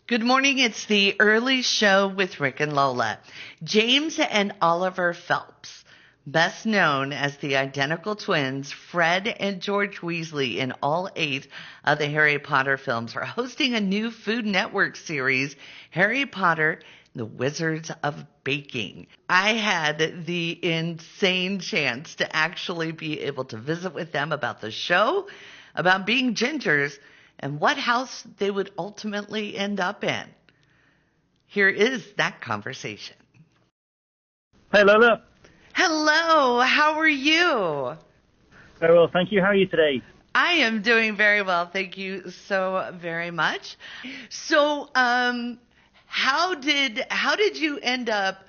Good morning. It's the early show with Rick and Lola. James and Oliver Phelps, best known as the identical twins Fred and George Weasley in all 8 of the Harry Potter films, are hosting a new Food Network series, Harry Potter, the Wizards of Baking. I had the insane chance to actually be able to visit with them about the show, about being gingers, and what house they would ultimately end up in. Here is that conversation. Hey, Lola. Hello, how are you? Very well, thank you. How are you today? I am doing very well. Thank you so very much. So, how did you end up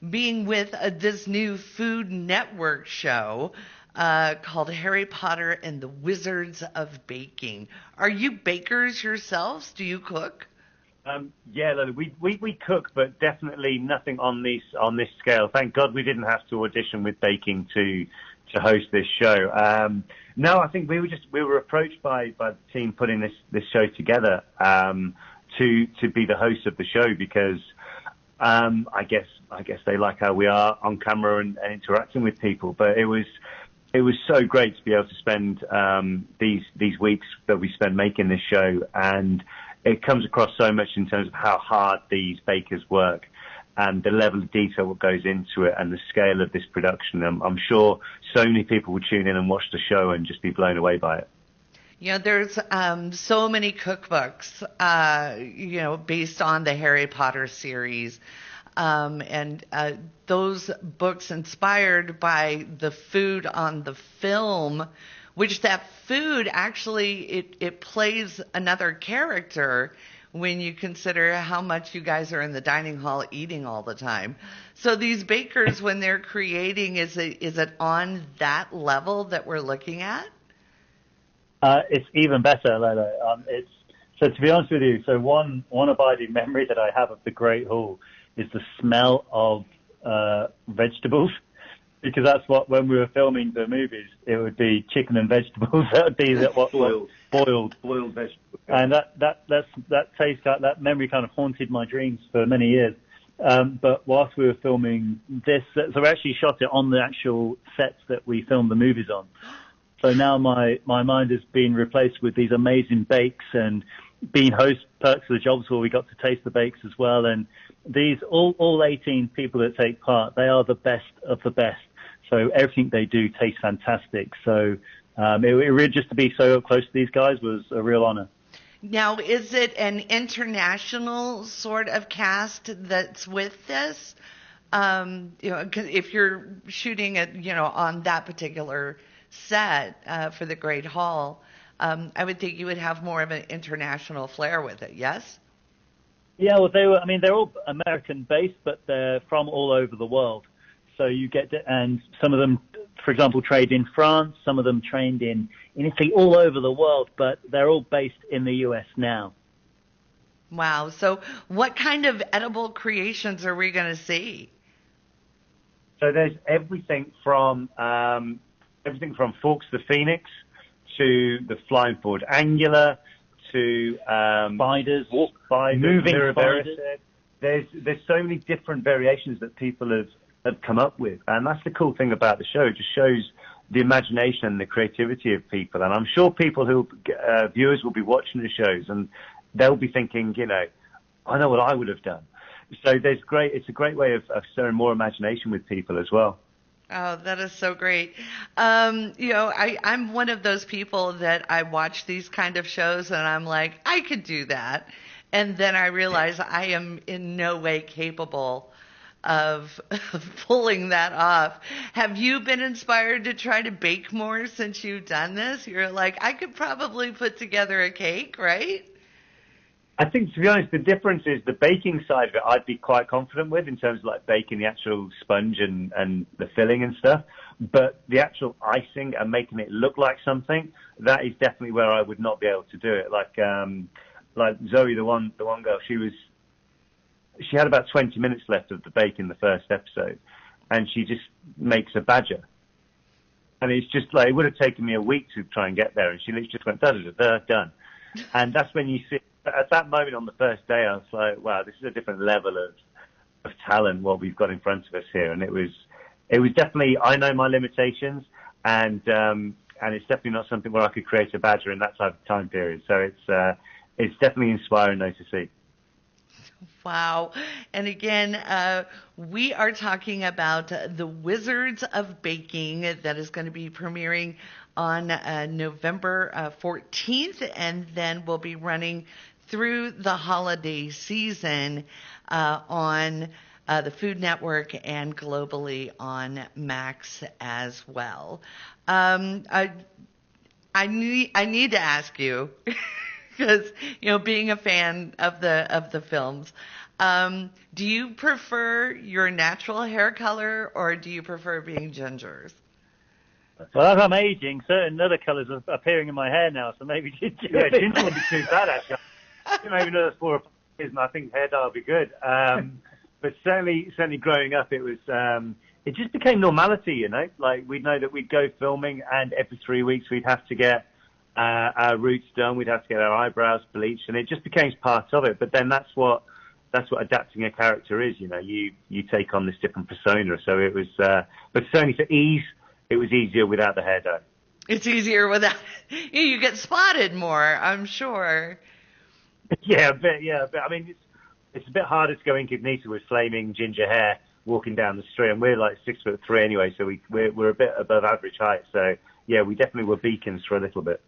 being with this new Food Network show called Harry Potter and the Wizards of Baking? Are you bakers yourselves? Do you cook? Yeah, Lola, we cook, but definitely nothing on this scale. Thank God we didn't have to audition with baking to host this show. No, I think we were approached by the team putting this show together to be the host of the show because I guess they like how we are on camera and interacting with people. But it was so great to be able to spend these weeks that we spend making this show, and it comes across so much in terms of how hard these bakers work and the level of detail that goes into it and the scale of this production. I'm sure so many people will tune in and watch the show and just be blown away by it. You know, there's so many cookbooks, based on the Harry Potter series. And those books inspired by the food on the film, which that food actually, it plays another character when you consider how much you guys are in the dining hall eating all the time. So these bakers, when they're creating, is it on that level that we're looking at? It's even better, Lola. So to be honest with you, so one abiding memory that I have of the Great Hall is the smell of vegetables, because that's what, when we were filming the movies, it would be chicken and vegetables. That would be boiled vegetables. And that taste, that memory kind of haunted my dreams for many years. But whilst we were filming this, so we actually shot it on the actual sets that we filmed the movies on. So now my mind has been replaced with these amazing bakes, and being host perks of the jobs where we got to taste the bakes as well. And these all 18 people that take part, they are the best of the best. So everything they do tastes fantastic. So it really, just to be so close to these guys was a real honor. Now, is it an international sort of cast that's with this? 'Cause if you're shooting it, on that particular set for the Great Hall, I would think you would have more of an international flair with it. Yes. Yeah, well, they're all American-based, but they're from all over the world. So you get and some of them, for example, trained in France, some of them trained in Italy, all over the world, but they're all based in the US now. Wow. So what kind of edible creations are we going to see? So there's everything from Forks the Phoenix to the Flying Forward Angular to spiders, moving spiders. There's so many different variations that people have come up with, and that's the cool thing about the show. It just shows the imagination and the creativity of people, and I'm sure viewers will be watching the shows and they'll be thinking, I know what I would have done. So it's a great way of stirring more imagination with people as well. Oh, that is so great. I'm one of those people that I watch these kind of shows and I'm like, I could do that. And then I realize I am in no way capable of pulling that off. Have you been inspired to try to bake more since you've done this? You're like, I could probably put together a cake, right? I think, to be honest, the difference is the baking side of it I'd be quite confident with in terms of like baking the actual sponge and the filling and stuff. But the actual icing and making it look like something, that is definitely where I would not be able to do it. Like Zoe, the one girl, she had about 20 minutes left of the bake in the first episode, and she just makes a badger. And it's just it would have taken me a week to try and get there, and she literally just went, da-da-da-da, done. And that's when you see at that moment on the first day, I was like, wow, this is a different level of talent, what we've got in front of us here. And it was definitely, I know my limitations, and it's definitely not something where I could create a badger in that type of time period. So it's definitely inspiring though to see. Wow. And again, we are talking about The Wizards of Baking that is going to be premiering on November 14th, and then will be running through the holiday season on the Food Network and globally on Max as well. I need to ask you, because being a fan of the films, do you prefer your natural hair color or do you prefer being gingers? Well, as I'm aging, certain other colours are appearing in my hair now, so maybe ginger. Yeah, ginger would be too bad actually. Maybe another 4 or 5 years, and I think hair dye will be good. But certainly growing up, it was. It just became normality, Like we'd know that we'd go filming, and every 3 weeks we'd have to get our roots done. We'd have to get our eyebrows bleached, and it just became part of it. But then that's what adapting a character is. You take on this different persona. So it was, but certainly for ease, it was easier without the hair dye. It's easier without. You get spotted more, I'm sure. Yeah, a bit. I mean, it's a bit harder to go incognito with flaming ginger hair walking down the street, and we're like 6'3" anyway, so we're a bit above average height. So yeah, we definitely were beacons for a little bit.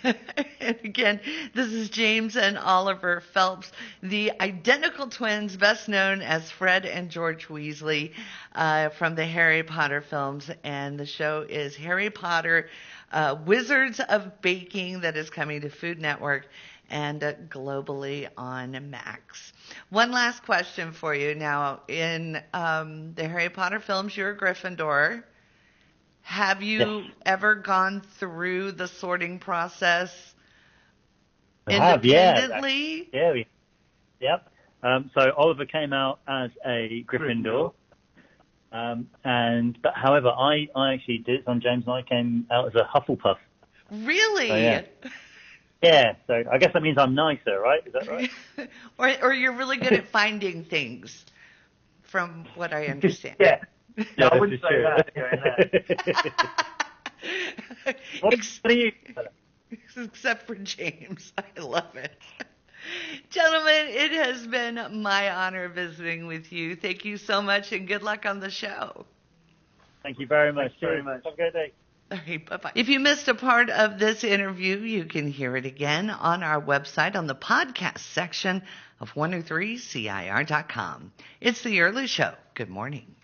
And again, this is James and Oliver Phelps, the identical twins, best known as Fred and George Weasley, from the Harry Potter films. And the show is Harry Potter, Wizards of Baking, that is coming to Food Network and globally on Max. One last question for you. Now, in the Harry Potter films, you're a Gryffindor. Have you ever gone through the sorting process independently? Yep. So Oliver came out as a Gryffindor, however, I actually did it on James, and I came out as a Hufflepuff. Really? So, yeah. Yeah, so I guess that means I'm nicer, right? Is that right? or you're really good at finding things, from what I understand. Yeah. No, I wouldn't say that. Except for James. I love it. Gentlemen, it has been my honor visiting with you. Thank you so much, and good luck on the show. Thank you very much. Very much. Have a great day. All right, bye-bye. If you missed a part of this interview, you can hear it again on our website on the podcast section of 103CIR.com. It's The Early Show. Good morning.